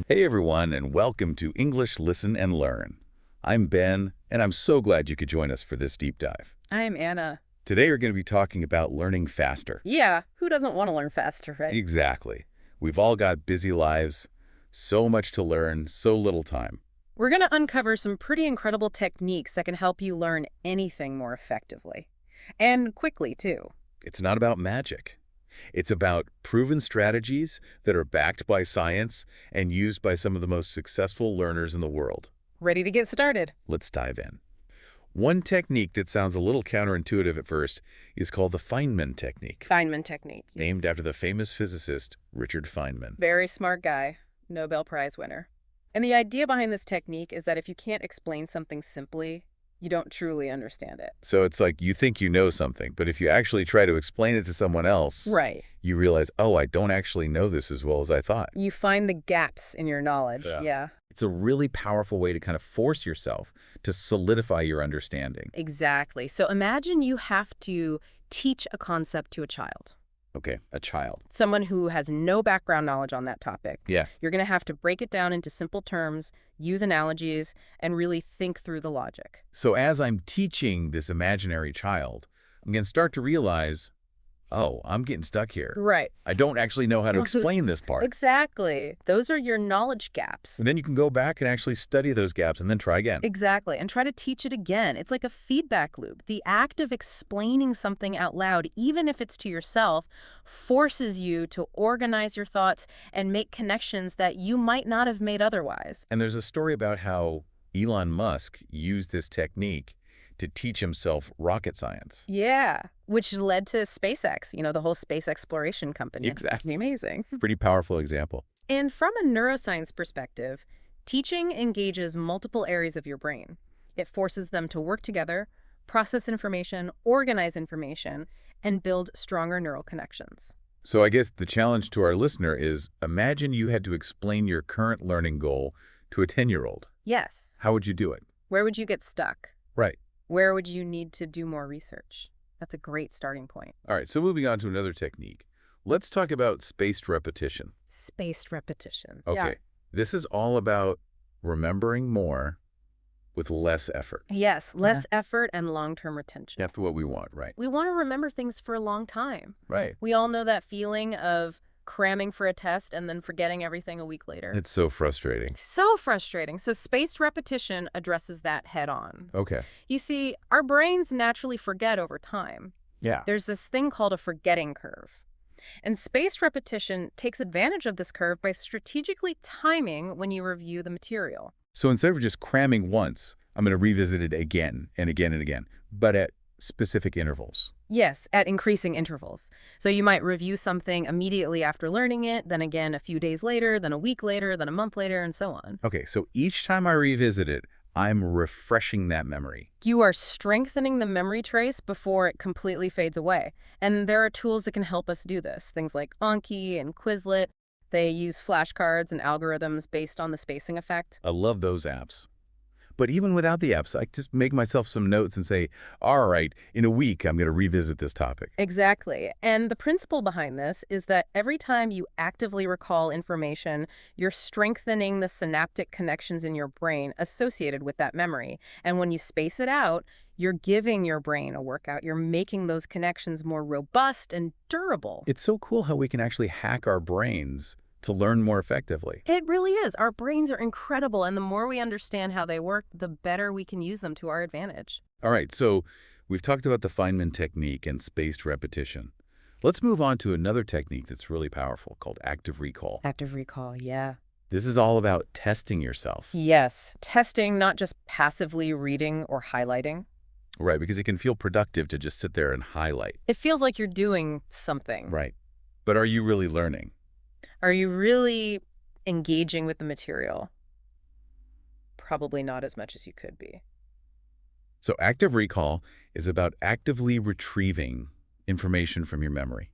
Hey everyone, and welcome to English Listen and Learn. I'm Ben, and I'm so glad you could join us for this deep dive. I'm Anna. Today we're going to be talking about learning faster. Yeah, who doesn't want to learn faster, right? Exactly. We've all got busy lives, so much to learn, so little time. We're going to uncover some pretty incredible techniques that can help you learn anything more effectively. And quickly, too. It's not about magic. It's about proven strategies that are backed by science and used by some of the most successful learners in the world. Ready to get started? Let's dive in. One technique that sounds a little counterintuitive at first is called the Feynman Technique, Feynman Technique. named after the famous physicist Richard Feynman. Very smart guy, Nobel Prize winner. And the idea behind this technique is that if you can't explain something simply, you don't truly understand it. So it's like you think you know something, but if you actually try to explain it to someone else, Right. you realize, oh, I don't actually know this as well as I thought. You find the gaps in your knowledge. Yeah. It's a really powerful way to kind of force yourself to solidify your understanding. Exactly. So imagine you have to teach a concept to a child. Okay, a child. Someone who has no background knowledge on that topic. Yeah. You're going to have to break it down into simple terms, use analogies, and really think through the logic. So as I'm teaching this imaginary child, I'm going to start to realize, oh, I'm getting stuck here. Right. I don't actually know how to explain this part. Exactly. Those are your knowledge gaps. And then you can go back and actually study those gaps and then try again. Exactly. And try to teach it again. It's like a feedback loop. The act of explaining something out loud, even if it's to yourself, forces you to organize your thoughts and make connections that you might not have made otherwise. And there's a story about how Elon Musk used this technique to teach himself rocket science. Yeah, which led to SpaceX, the whole space exploration company. Exactly. Amazing. Pretty powerful example. And from a neuroscience perspective, teaching engages multiple areas of your brain. It forces them to work together, process information, organize information, and build stronger neural connections. So I guess the challenge to our listener is imagine you had to explain your current learning goal to a 10-year-old. Yes. How would you do it? Where would you get stuck? Right. Where would you need to do more research? That's a great starting point. All right, so moving on to another technique. Let's talk about spaced repetition. Spaced repetition. Okay, Yeah. This is all about remembering more with less effort. Yes, less effort and long-term retention. After what we want, right? We want to remember things for a long time. Right. We all know that feeling of cramming for a test and then forgetting everything a week later. It's so frustrating. So frustrating. So spaced repetition addresses that head on. Okay. You see, our brains naturally forget over time. Yeah. There's this thing called a forgetting curve. And spaced repetition takes advantage of this curve by strategically timing when you review the material. So instead of just cramming once, I'm going to revisit it again and again and again, but at specific intervals. Yes, at increasing intervals. So you might review something immediately after learning it, then again a few days later, then a week later, then a month later, and so on. Okay, so each time I revisit it, I'm refreshing that memory. You are strengthening the memory trace before it completely fades away. And there are tools that can help us do this. Things like Anki and Quizlet. They use flashcards and algorithms based on the spacing effect. I love those apps. But even without the apps, I just make myself some notes and say, all right, in a week, I'm going to revisit this topic. Exactly. And the principle behind this is that every time you actively recall information, you're strengthening the synaptic connections in your brain associated with that memory. And when you space it out, you're giving your brain a workout. You're making those connections more robust and durable. It's so cool how we can actually hack our brains to learn more effectively. It really is. Our brains are incredible, and the more we understand how they work, the better we can use them to our advantage. All right, so we've talked about the Feynman technique and spaced repetition. Let's move on to another technique that's really powerful called active recall. Active recall, yeah. This is all about testing yourself. Yes, testing, not just passively reading or highlighting. Right, because it can feel productive to just sit there and highlight. It feels like you're doing something. Right. But are you really learning? Are you really engaging with the material? Probably not as much as you could be. So active recall is about actively retrieving information from your memory.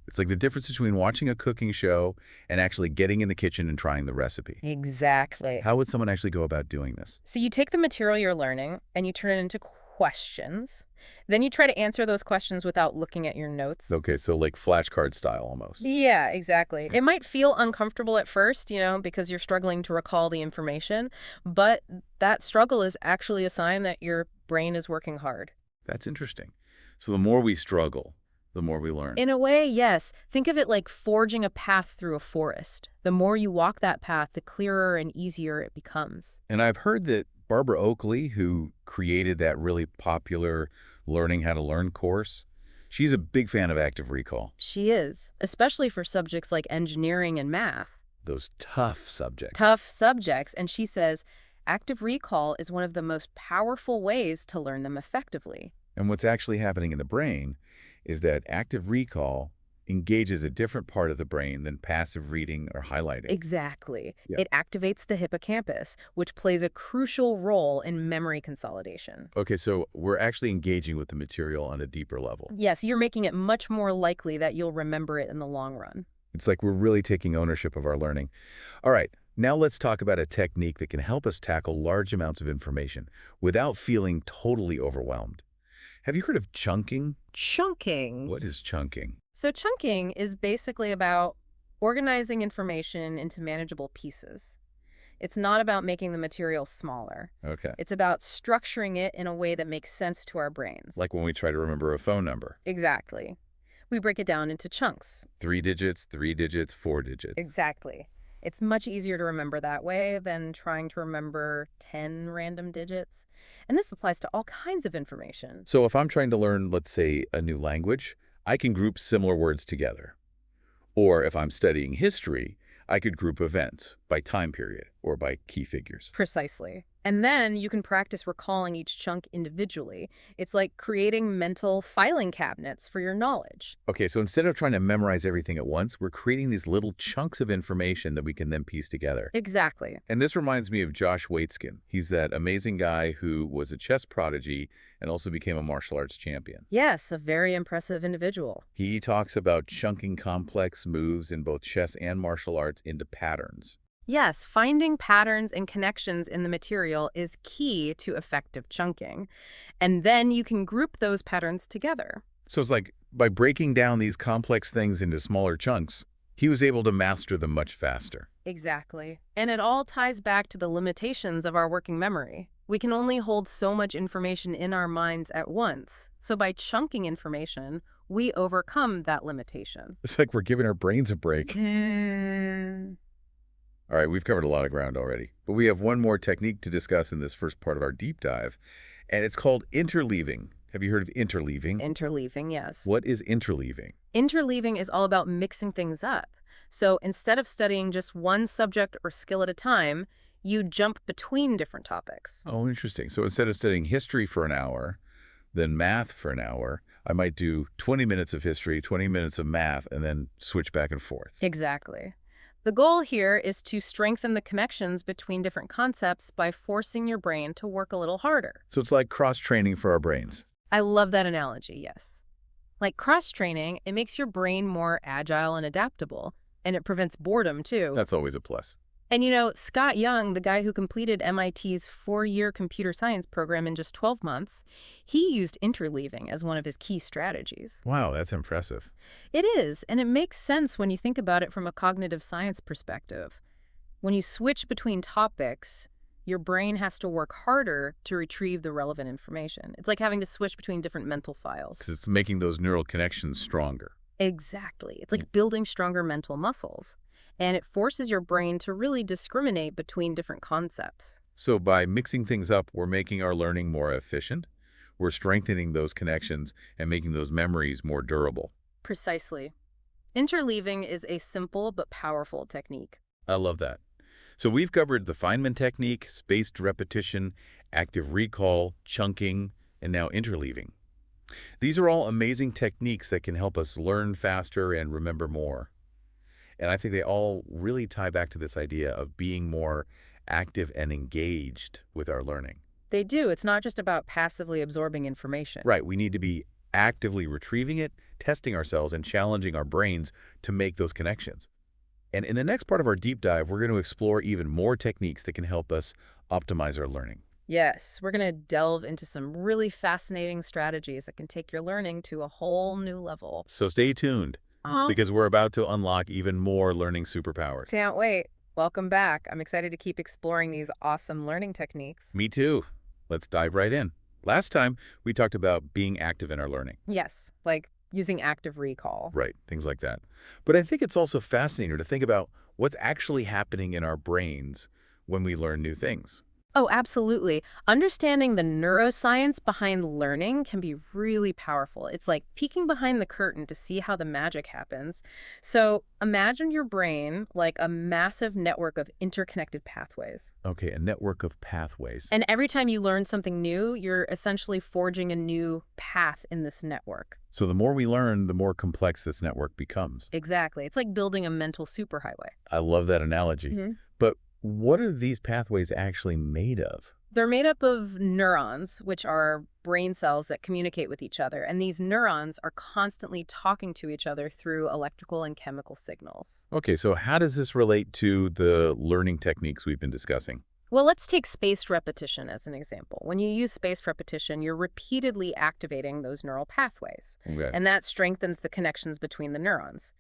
It's like the difference between watching a cooking show and actually getting in the kitchen and trying the recipe. Exactly. How would someone actually go about doing this? So you take the material you're learning and you turn it into questions. Then you try to answer those questions without looking at your notes. Okay, so like flashcard style almost. Yeah, exactly. It might feel uncomfortable at first, because you're struggling to recall the information, but that struggle is actually a sign that your brain is working hard. That's interesting. So the more we struggle, the more we learn. In a way, yes. Think of it like forging a path through a forest. The more you walk that path, the clearer and easier it becomes. And I've heard that Barbara Oakley, who created that really popular Learning How to Learn course, she's a big fan of active recall. She is, especially for subjects like engineering and math. Those tough subjects. Tough subjects, and she says active recall is one of the most powerful ways to learn them effectively. And what's actually happening in the brain is that active recall engages a different part of the brain than passive reading or highlighting. Exactly. Yeah. It activates the hippocampus, which plays a crucial role in memory consolidation. Okay, so we're actually engaging with the material on a deeper level. Yes, you're making it much more likely that you'll remember it in the long run. It's like we're really taking ownership of our learning. All right, now let's talk about a technique that can help us tackle large amounts of information without feeling totally overwhelmed. Have you heard of chunking? Chunking. What is chunking? So chunking is basically about organizing information into manageable pieces. It's not about making the material smaller. Okay. It's about structuring it in a way that makes sense to our brains. Like when we try to remember a phone number. Exactly. We break it down into chunks. 3 digits, 4 digits. Exactly. It's much easier to remember that way than trying to remember 10 random digits. And this applies to all kinds of information. So if I'm trying to learn, let's say, a new language, I can group similar words together. Or if I'm studying history, I could group events by time period or by key figures. Precisely. And then you can practice recalling each chunk individually. It's like creating mental filing cabinets for your knowledge. Okay, so instead of trying to memorize everything at once, we're creating these little chunks of information that we can then piece together. Exactly. And this reminds me of Josh Waitzkin. He's that amazing guy who was a chess prodigy and also became a martial arts champion. Yes, a very impressive individual. He talks about chunking complex moves in both chess and martial arts into patterns. Yes, finding patterns and connections in the material is key to effective chunking. And then you can group those patterns together. So it's like by breaking down these complex things into smaller chunks, he was able to master them much faster. Exactly. And it all ties back to the limitations of our working memory. We can only hold so much information in our minds at once. So by chunking information, we overcome that limitation. It's like we're giving our brains a break. All right, we've covered a lot of ground already, but we have one more technique to discuss in this first part of our deep dive, and it's called interleaving. Have you heard of interleaving? Interleaving, yes. What is interleaving? Interleaving is all about mixing things up. So instead of studying just one subject or skill at a time, you jump between different topics. Oh, interesting. So instead of studying history for an hour, then math for an hour, I might do 20 minutes of history, 20 minutes of math, and then switch back and forth. Exactly. The goal here is to strengthen the connections between different concepts by forcing your brain to work a little harder. So it's like cross-training for our brains. I love that analogy, yes. Like cross-training, it makes your brain more agile and adaptable, and it prevents boredom, too. That's always a plus. And Scott Young, the guy who completed MIT's 4-year computer science program in just 12 months, he used interleaving as one of his key strategies. Wow, that's impressive. It is, and it makes sense when you think about it from a cognitive science perspective. When you switch between topics, your brain has to work harder to retrieve the relevant information. It's like having to switch between different mental files. Because it's making those neural connections stronger. Exactly. It's like building stronger mental muscles. And it forces your brain to really discriminate between different concepts. So by mixing things up, we're making our learning more efficient. We're strengthening those connections and making those memories more durable. Precisely. Interleaving is a simple but powerful technique. I love that. So we've covered the Feynman technique, spaced repetition, active recall, chunking, and now interleaving. These are all amazing techniques that can help us learn faster and remember more. And I think they all really tie back to this idea of being more active and engaged with our learning. They do. It's not just about passively absorbing information. Right. We need to be actively retrieving it, testing ourselves, and challenging our brains to make those connections. And in the next part of our deep dive, we're going to explore even more techniques that can help us optimize our learning. Yes, we're going to delve into some really fascinating strategies that can take your learning to a whole new level. So stay tuned, Oh, because we're about to unlock even more learning superpowers. can't wait. Welcome back. I'm excited to keep exploring these awesome learning techniques. Me too. Let's dive right in. Last time, we talked about being active in our learning. Yes, like using active recall. Right, things like that. But I think it's also fascinating to think about what's actually happening in our brains when we learn new things. Oh, absolutely. Understanding the neuroscience behind learning can be really powerful. It's like peeking behind the curtain to see how the magic happens. So imagine your brain like a massive network of interconnected pathways. Okay, a network of pathways. And every time you learn something new, you're essentially forging a new path in this network. So the more we learn, the more complex this network becomes. Exactly. It's like building a mental superhighway. I love that analogy. Mhm. But what are these pathways actually made of? They're made up of neurons, which are brain cells that communicate with each other. And these neurons are constantly talking to each other through electrical and chemical signals. Okay, so how does this relate to the learning techniques we've been discussing? Well, let's take spaced repetition as an example. When you use spaced repetition, you're repeatedly activating those neural pathways, Okay. and that strengthens the connections between the neurons.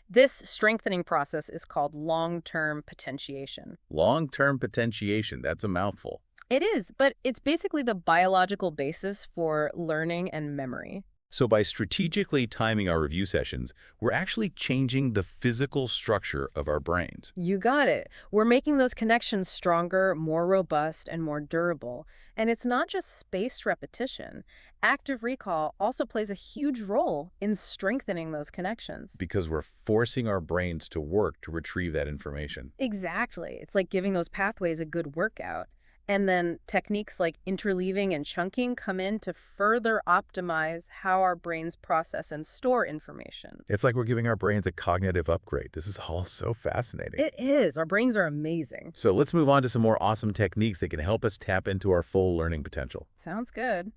This strengthening process is called long-term potentiation. Long-term potentiation, that's a mouthful. It is, but it's basically the biological basis for learning and memory. So by strategically timing our review sessions, we're actually changing the physical structure of our brains. You got it. We're making those connections stronger, more robust, and more durable. And it's not just spaced repetition. Active recall also plays a huge role in strengthening those connections. Because we're forcing our brains to work to retrieve that information. Exactly. It's like giving those pathways a good workout. And then techniques like interleaving and chunking come in to further optimize how our brains process and store information. It's like we're giving our brains a cognitive upgrade. This is all so fascinating. It is. Our brains are amazing. So let's move on to some more awesome techniques that can help us tap into our full learning potential. Sounds good.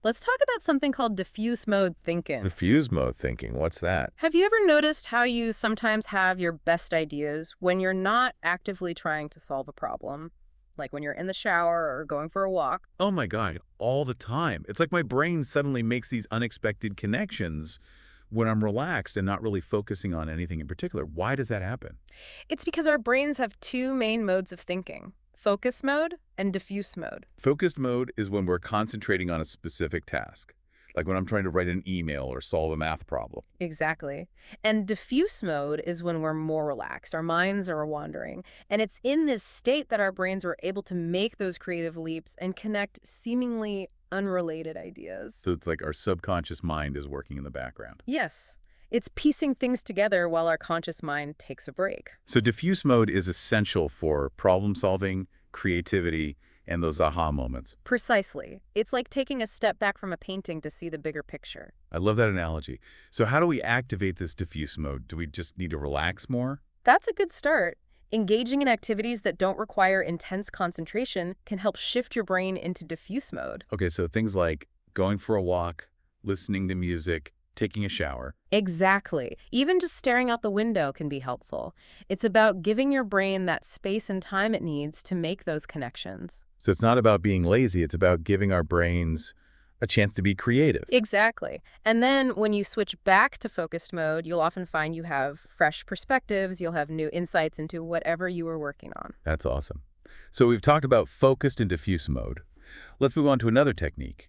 Let's talk about something called diffuse mode thinking. Diffuse mode thinking, what's that? Have you ever noticed how you sometimes have your best ideas when you're not actively trying to solve a problem? Like when you're in the shower or going for a walk? Oh my God, all the time. It's like my brain suddenly makes these unexpected connections when I'm relaxed and not really focusing on anything in particular. Why does that happen? It's because our brains have two main modes of thinking: focus mode and diffuse mode. Focused mode is when we're concentrating on a specific task, like when I'm trying to write an email or solve a math problem. Exactly. And diffuse mode is when we're more relaxed, our minds are wandering. And it's in this state that our brains are able to make those creative leaps and connect seemingly unrelated ideas. So it's like our subconscious mind is working in the background. Yes. It's piecing things together while our conscious mind takes a break. So diffuse mode is essential for problem solving, creativity, and those aha moments. Precisely. It's like taking a step back from a painting to see the bigger picture. I love that analogy. So how do we activate this diffuse mode? Do we just need to relax more? That's a good start. Engaging in activities that don't require intense concentration can help shift your brain into diffuse mode. Okay, so things like going for a walk, listening to music, taking a shower. Exactly. Even just staring out the window can be helpful. It's about giving your brain that space and time it needs to make those connections. So it's not about being lazy, it's about giving our brains a chance to be creative. Exactly. And then when you switch back to focused mode, you'll often find you have fresh perspectives, you'll have new insights into whatever you were working on. That's awesome. So we've talked about focused and diffuse mode. Let's move on to another technique,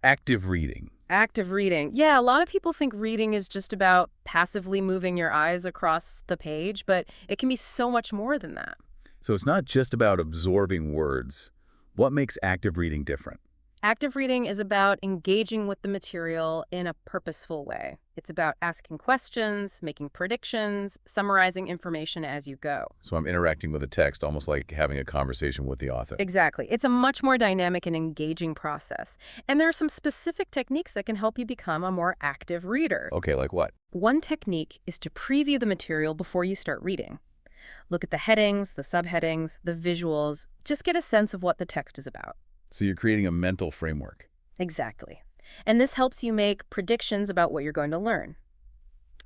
active reading. Active reading. Yeah, a lot of people think reading is just about passively moving your eyes across the page, but it can be so much more than that. So it's not just about absorbing words. What makes active reading different? Active reading is about engaging with the material in a purposeful way. It's about asking questions, making predictions, summarizing information as you go. So I'm interacting with a text, almost like having a conversation with the author. Exactly. It's a much more dynamic and engaging process. And there are some specific techniques that can help you become a more active reader. Okay, like what? One technique is to preview the material before you start reading. Look at the headings, the subheadings, the visuals. Just get a sense of what the text is about. So you're creating a mental framework. Exactly. And this helps you make predictions about what you're going to learn.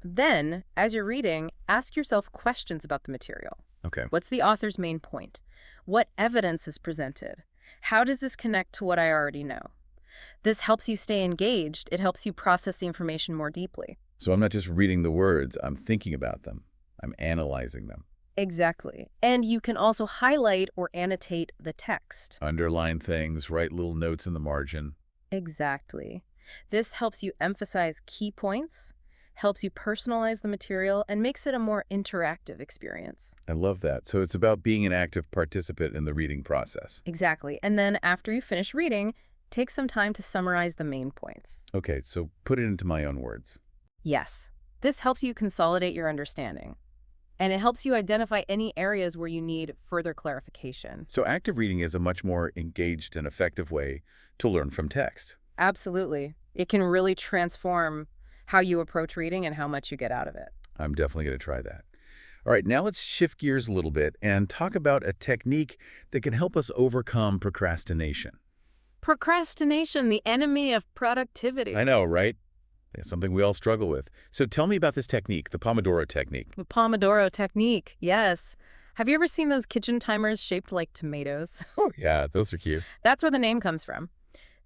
Then, as you're reading, ask yourself questions about the material. Okay. What's the author's main point? What evidence is presented? How does this connect to what I already know? This helps you stay engaged. It helps you process the information more deeply. So I'm not just reading the words, I'm thinking about them. I'm analyzing them. Exactly. And you can also highlight or annotate the text. Underline things, write little notes in the margin. Exactly. This helps you emphasize key points, helps you personalize the material, and makes it a more interactive experience. I love that. So it's about being an active participant in the reading process. Exactly. And then after you finish reading, take some time to summarize the main points. Okay, so put it into my own words. Yes, this helps you consolidate your understanding. And it helps you identify any areas where you need further clarification. So active reading is a much more engaged and effective way to learn from text. Absolutely. It can really transform how you approach reading and how much you get out of it. I'm definitely going to try that. All right, now let's shift gears a little bit and talk about a technique that can help us overcome procrastination. Procrastination, the enemy of productivity. I know, right? It's something we all struggle with. So tell me about this technique, the Pomodoro technique. The Pomodoro technique, yes. Have you ever seen those kitchen timers shaped like tomatoes? Oh, yeah, those are cute. That's where the name comes from.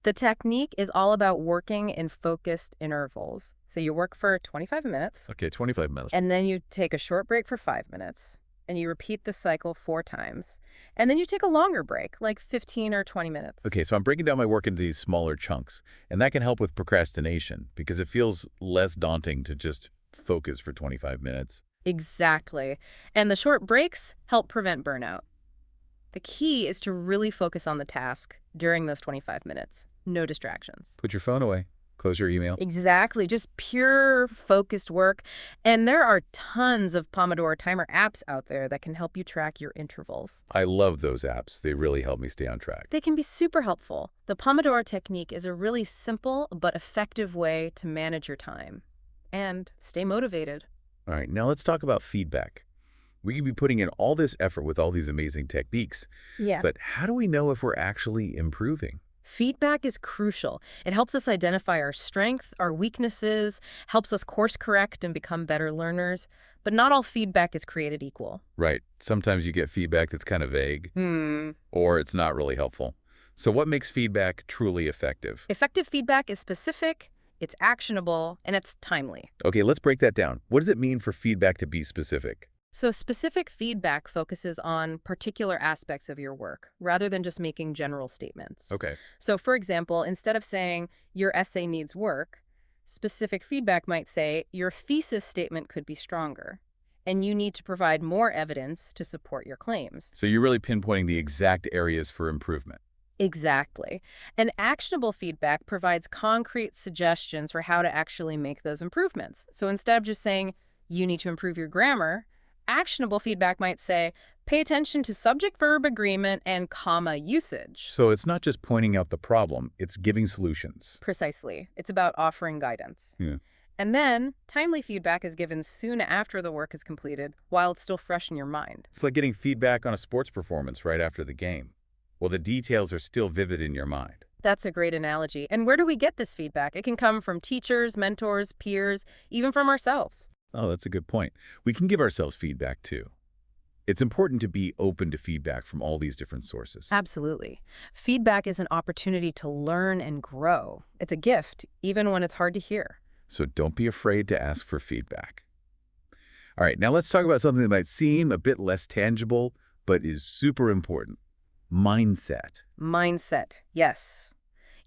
The technique is all about working in focused intervals. So you work for 25 minutes, Okay, 25 minutes. and then you take a short break for 5 minutes, and you repeat the cycle 4 times. And then you take a longer break, like 15 or 20 minutes. Okay, so I'm breaking down my work into these smaller chunks, and that can help with procrastination because it feels less daunting to just focus for 25 minutes. Exactly. And the short breaks help prevent burnout. The key is to really focus on the task during those 25 minutes. No distractions. Put your phone away. Close your email. Exactly. Just pure focused work. And there are tons of Pomodoro timer apps out there that can help you track your intervals. I love those apps. They really help me stay on track. They can be super helpful. The Pomodoro technique is a really simple but effective way to manage your time and stay motivated. All right, now let's talk about feedback. We can be putting in all this effort with all these amazing techniques, Yeah. but how do we know if we're actually improving? Feedback is crucial. It helps us identify our strengths, our weaknesses, helps us course correct and become better learners. But not all feedback is created equal. Right. Sometimes you get feedback that's kind of vague, or it's not really helpful. So what makes feedback truly effective? Effective feedback is specific, it's actionable, and it's timely. Okay, let's break that down. What does it mean for feedback to be specific? So specific feedback focuses on particular aspects of your work, rather than just making general statements. Okay. So for example, instead of saying, your essay needs work, specific feedback might say, your thesis statement could be stronger, and you need to provide more evidence to support your claims. So you're really pinpointing the exact areas for improvement. Exactly. And actionable feedback provides concrete suggestions for how to actually make those improvements. So instead of just saying, you need to improve your grammar, actionable feedback might say, pay attention to subject-verb agreement and comma usage. So it's not just pointing out the problem, it's giving solutions. Precisely. It's about offering guidance. Yeah. And then, timely feedback is given soon after the work is completed, while it's still fresh in your mind. It's like getting feedback on a sports performance right after the game. Well, the details are still vivid in your mind. That's a great analogy. And where do we get this feedback? It can come from teachers, mentors, peers, even from ourselves. Oh, that's a good point. We can give ourselves feedback too. It's important to be open to feedback from all these different sources. Absolutely. Feedback is an opportunity to learn and grow. It's a gift, even when it's hard to hear. So don't be afraid to ask for feedback. All right, now let's talk about something that might seem a bit less tangible, but is super important. Mindset. Mindset, yes.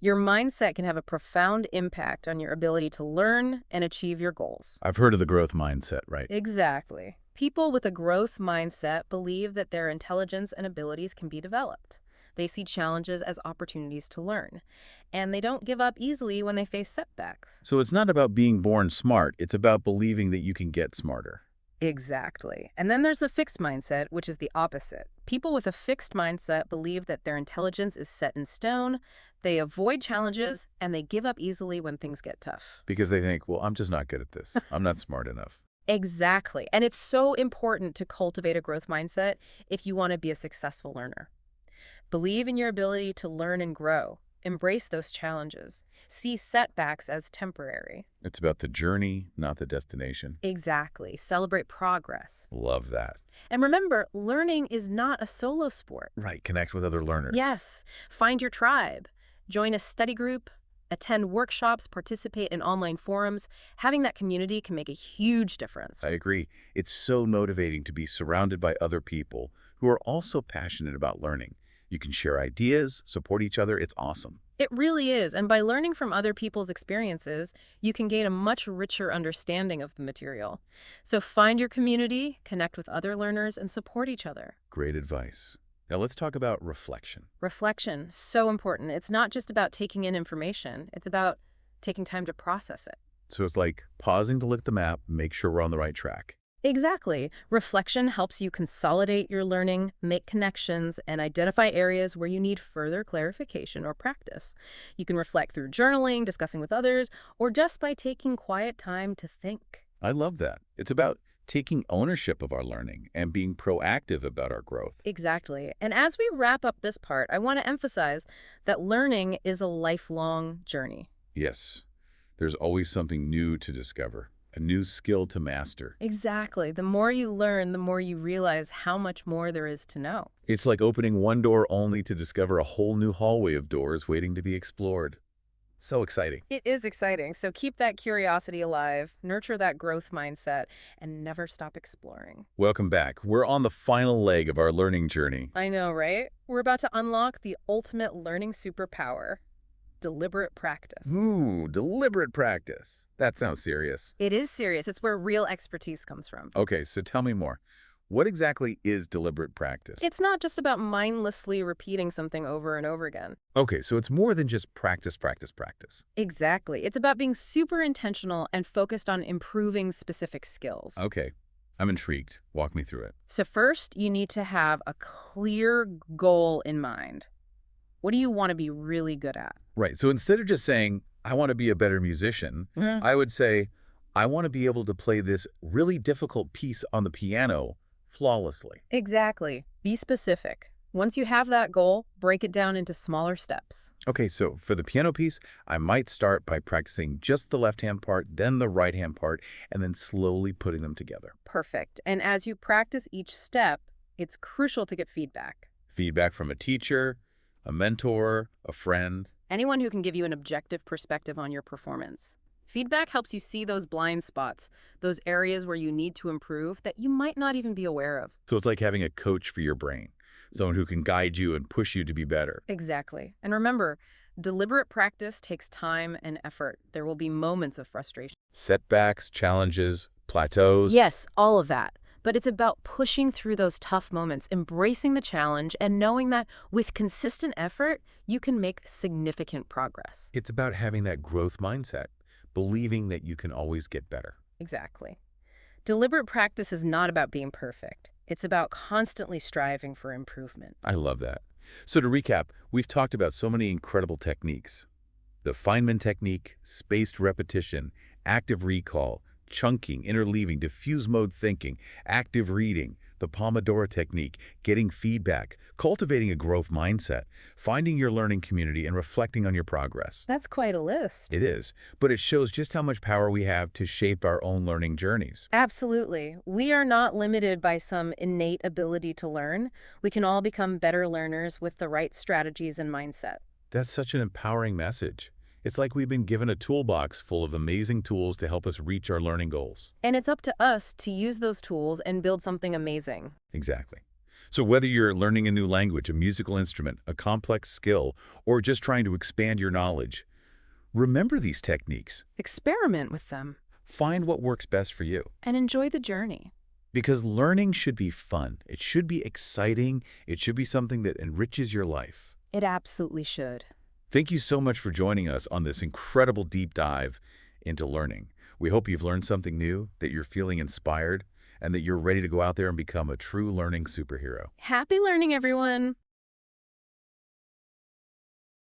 Your mindset can have a profound impact on your ability to learn and achieve your goals. I've heard of the growth mindset, right? Exactly. People with a growth mindset believe that their intelligence and abilities can be developed. They see challenges as opportunities to learn, and they don't give up easily when they face setbacks. So it's not about being born smart, it's about believing that you can get smarter. Exactly. And then there's the fixed mindset, which is the opposite. People with a fixed mindset believe that their intelligence is set in stone, they avoid challenges, and they give up easily when things get tough. Because they think, well, I'm just not good at this. I'm not smart enough. Exactly. And it's so important to cultivate a growth mindset if you want to be a successful learner. Believe in your ability to learn and grow. Embrace those challenges. See setbacks as temporary. It's about the journey, not the destination. Exactly. Celebrate progress. Love that. And remember, learning is not a solo sport. Right, connect with other learners. Yes. Find your tribe. Join a study group. Attend workshops. Participate in online forums. Having that community can make a huge difference. I agree. It's so motivating to be surrounded by other people who are also passionate about learning. You can share ideas, support each other. It's awesome. It really is. And by learning from other people's experiences, you can gain a much richer understanding of the material. So find your community, connect with other learners, and support each other. Great advice. Now let's talk about reflection. Reflection, so important. It's not just about taking in information. It's about taking time to process it. So it's like pausing to look at the map, make sure we're on the right track. Exactly. Reflection helps you consolidate your learning, make connections, and identify areas where you need further clarification or practice. You can reflect through journaling, discussing with others, or just by taking quiet time to think. I love that. It's about taking ownership of our learning and being proactive about our growth. Exactly. And as we wrap up this part, I want to emphasize that learning is a lifelong journey. Yes, there's always something new to discover, a new skill to master. Exactly. The more you learn, the more you realize how much more there is to know. It's like opening one door only to discover a whole new hallway of doors waiting to be explored. So exciting. It is exciting. So keep that curiosity alive, nurture that growth mindset, and never stop exploring. Welcome back. We're on the final leg of our learning journey. I know, right? We're about to unlock the ultimate learning superpower, deliberate practice. Ooh, deliberate practice. That sounds serious. It is serious. It's where real expertise comes from. Okay, so tell me more. What exactly is deliberate practice? It's not just about mindlessly repeating something over and over again. Okay, so it's more than just practice, practice, practice. Exactly. It's about being super intentional and focused on improving specific skills. Okay, I'm intrigued. Walk me through it. So first, you need to have a clear goal in mind. What do you want to be really good at? Right, so instead of just saying, I want to be a better musician, I would say, I want to be able to play this really difficult piece on the piano flawlessly. Exactly. Be specific. Once you have that goal, break it down into smaller steps. Okay, so for the piano piece, I might start by practicing just the left-hand part, then the right-hand part, and then slowly putting them together. Perfect. And as you practice each step, it's crucial to get feedback. Feedback from a teacher, a mentor, a friend. Anyone who can give you an objective perspective on your performance. Feedback helps you see those blind spots, those areas where you need to improve that you might not even be aware of. So it's like having a coach for your brain, someone who can guide you and push you to be better. Exactly. And remember, deliberate practice takes time and effort. There will be moments of frustration. Setbacks, challenges, plateaus. Yes, all of that. But it's about pushing through those tough moments, embracing the challenge, and knowing that with consistent effort, you can make significant progress. It's about having that growth mindset, believing that you can always get better. Exactly. Deliberate practice is not about being perfect. It's about constantly striving for improvement. I love that. So to recap, we've talked about so many incredible techniques. The Feynman Technique, spaced repetition, active recall, chunking, interleaving, diffuse mode thinking, active reading, the Pomodoro Technique, getting feedback, cultivating a growth mindset, finding your learning community, and reflecting on your progress. That's quite a list. It is, but it shows just how much power we have to shape our own learning journeys. Absolutely. We are not limited by some innate ability to learn. We can all become better learners with the right strategies and mindset. That's such an empowering message. It's like we've been given a toolbox full of amazing tools to help us reach our learning goals. And it's up to us to use those tools and build something amazing. Exactly. So whether you're learning a new language, a musical instrument, a complex skill, or just trying to expand your knowledge, remember these techniques. Experiment with them. Find what works best for you. And enjoy the journey. Because learning should be fun. It should be exciting. It should be something that enriches your life. It absolutely should. Thank you so much for joining us on this incredible deep dive into learning. We hope you've learned something new, that you're feeling inspired, and that you're ready to go out there and become a true learning superhero. Happy learning, everyone!